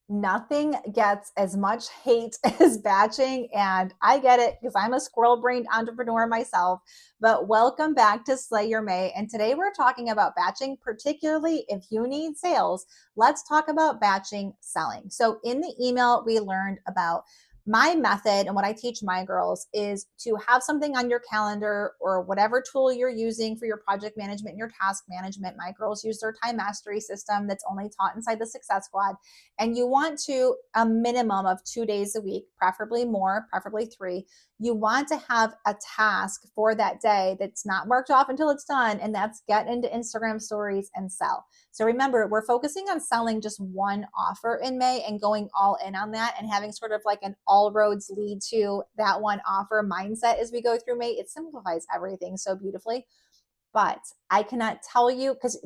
Nothing gets as much hate as batching, and I get it because I'm a squirrel-brained entrepreneur myself. But welcome back to Slay Your May. And today we're talking about batching, particularly if you need sales. Let's talk about batching selling. So in the email, we learned about my method, and what I teach my girls is to have something on your calendar or whatever tool you're using for your project management and your task management. My girls use their time mastery system that's only taught inside the Success Squad, and you want to a minimum of 2 days a week, preferably more, preferably 3. You want to have a task for that day that's not marked off until it's done, and that's get into Instagram stories and sell. So remember, we're focusing on selling just one offer in May and going all in on that and having sort of like an all roads lead to that one offer mindset as we go through May. It simplifies everything so beautifully. But I cannot tell you, because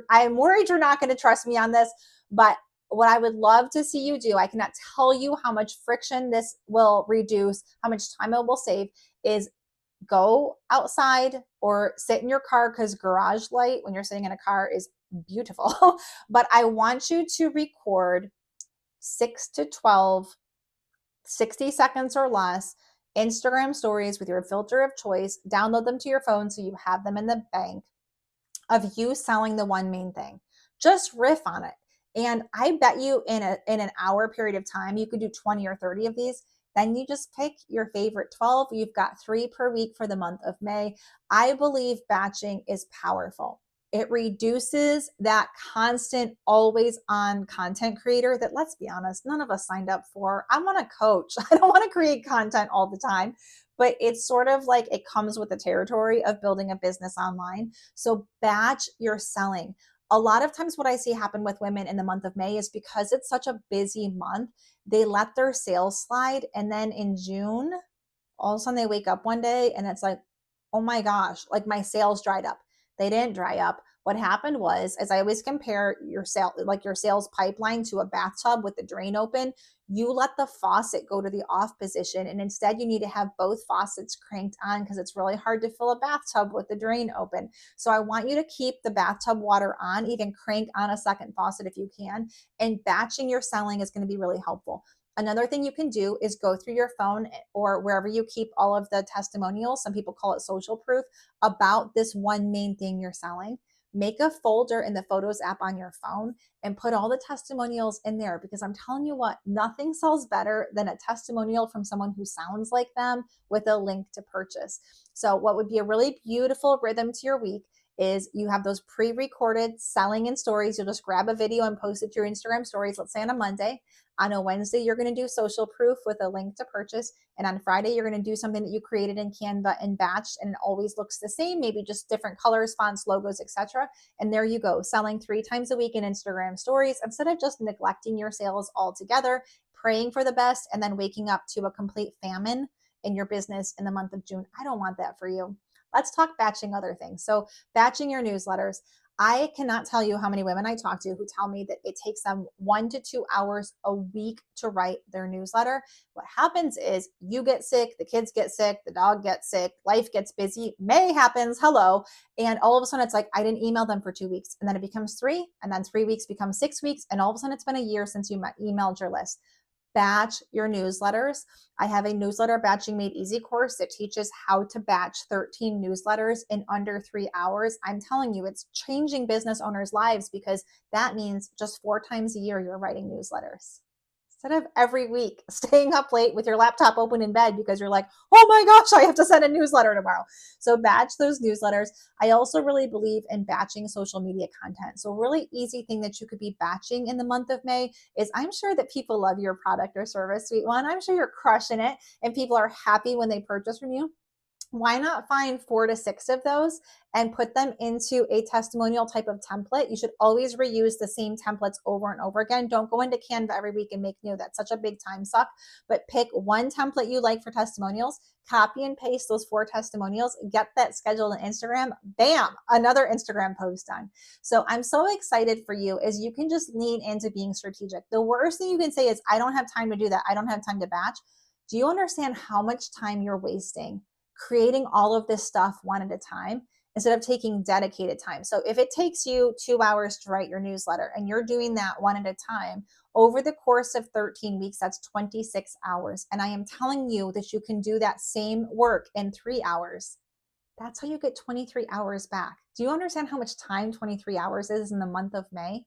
I'm worried you're not going to trust me on this, but what I would love to see you do, I cannot tell you how much friction this will reduce, how much time it will save, is go outside or sit in your car, because garage light when you're sitting in a car is beautiful. But I want you to record 6 to 12, 60 seconds or less Instagram stories with your filter of choice. Download them to your phone so you have them in the bank of you selling the one main thing. Just riff on it. And I bet you in an hour period of time, you could do 20 or 30 of these. Then you just pick your favorite 12. You've got 3 per week for the month of May. I believe batching is powerful. It reduces that constant, always on content creator that, let's be honest, none of us signed up for. I want to coach. I don't want to create content all the time, but it's sort of like it comes with the territory of building a business online. So batch your selling. A lot of times what I see happen with women in the month of May is because it's such a busy month, they let their sales slide. And then in June, all of a sudden they wake up one day and it's like, oh my gosh, like my sales dried up. They didn't dry up. What happened was, as I always compare your sales pipeline to a bathtub with the drain open, you let the faucet go to the off position, and instead you need to have both faucets cranked on, because it's really hard to fill a bathtub with the drain open. So I want you to keep the bathtub water on, even crank on a second faucet if you can, and batching your selling is going to be really helpful. Another thing you can do is go through your phone or wherever you keep all of the testimonials, some people call it social proof, about this one main thing you're selling. Make a folder in the Photos app on your phone and put all the testimonials in there, because I'm telling you what, nothing sells better than a testimonial from someone who sounds like them with a link to purchase. So what would be a really beautiful rhythm to your week is you have those pre-recorded selling and stories. You'll just grab a video and post it to your Instagram stories, let's say on a Monday. On a Wednesday, you're going to do social proof with a link to purchase. And on Friday, you're going to do something that you created in Canva and batched, and it always looks the same, maybe just different colors, fonts, logos, etc. And there you go, selling 3 times a week in Instagram stories, instead of just neglecting your sales altogether, praying for the best, and then waking up to a complete famine in your business in the month of June. I don't want that for you. Let's talk batching other things. So batching your newsletters. I cannot tell you how many women I talk to who tell me that it takes them 1 to 2 hours a week to write their newsletter. What happens is you get sick, the kids get sick, the dog gets sick, life gets busy, May happens, hello. And all of a sudden it's like, I didn't email them for 2 weeks. And then it becomes 3, and then 3 weeks becomes 6 weeks. And all of a sudden it's been a year since you emailed your list. Batch your newsletters. I have a newsletter batching made easy course that teaches how to batch 13 newsletters in under 3 hours. I'm telling you, it's changing business owners' lives, because that means just 4 times a year you're writing newsletters, instead of every week staying up late with your laptop open in bed because you're like, oh my gosh, I have to send a newsletter tomorrow. So batch those newsletters. I also really believe in batching social media content. So a really easy thing that you could be batching in the month of May is, I'm sure that people love your product or service, sweet one. I'm sure you're crushing it and people are happy when they purchase from you. Why not find 4 to 6 of those and put them into a testimonial type of template? You should always reuse the same templates over and over again. Don't go into Canva every week and make new. That's such a big time suck. But pick one template you like for testimonials, copy and paste those 4 testimonials, get that scheduled on Instagram, bam, another Instagram post done. So I'm so excited for you, as you can just lean into being strategic. The worst thing you can say is, I don't have time to do that. I don't have time to batch. Do you understand how much time you're wasting creating all of this stuff one at a time? instead of taking dedicated time. So if it takes you 2 hours to write your newsletter and you're doing that one at a time, over the course of 13 weeks, that's 26 hours. And I am telling you that you can do that same work in 3 hours. That's how you get 23 hours back. Do you understand how much time 23 hours is in the month of May?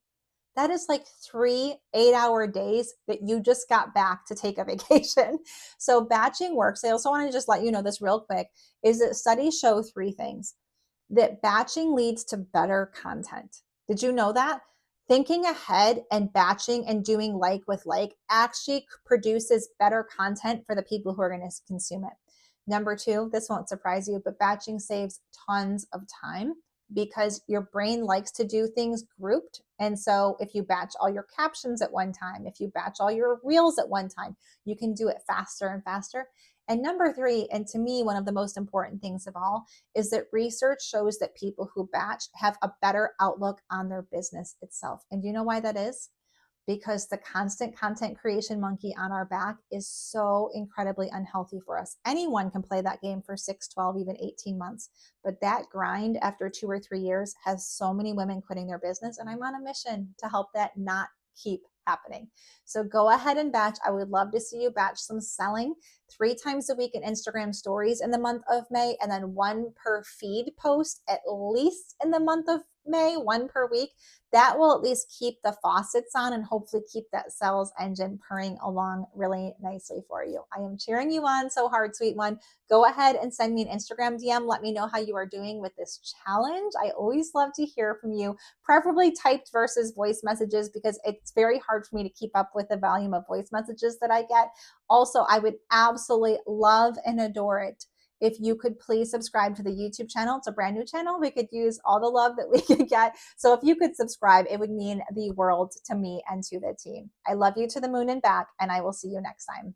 That is like 3 8-hour days that you just got back to take a vacation. So batching works. I also want to just let you know this real quick is that studies show three things: that batching leads to better content. Did you know that? Thinking ahead and batching and doing like with like actually produces better content for the people who are going to consume it. Number two, this won't surprise you, but batching saves tons of time because your brain likes to do things grouped. And so if you batch all your captions at one time, if you batch all your reels at one time, you can do it faster and faster. And number three, and to me, one of the most important things of all, is that research shows that people who batch have a better outlook on their business itself. And do you know why that is? Because the constant content creation monkey on our back is so incredibly unhealthy for us. Anyone can play that game for 6, 12, even 18 months. But that grind after 2 or 3 years has so many women quitting their business. And I'm on a mission to help that not keep happening. So go ahead and batch. I would love to see you batch some selling 3 times a week in Instagram stories in the month of May, and then one per feed post at least in the month of May, one per week. That will at least keep the faucets on and hopefully keep that sales engine purring along really nicely for you. I am cheering you on so hard, sweet one. Go ahead and send me an Instagram DM. Let me know how you are doing with this challenge. I always love to hear from you, preferably typed versus voice messages, because it's very hard for me to keep up with the volume of voice messages that I get. Also, I would absolutely love and adore it if you could please subscribe to the YouTube channel. It's a brand new channel. We could use all the love that we could get. So if you could subscribe, it would mean the world to me and to the team. I love you to the moon and back, and I will see you next time.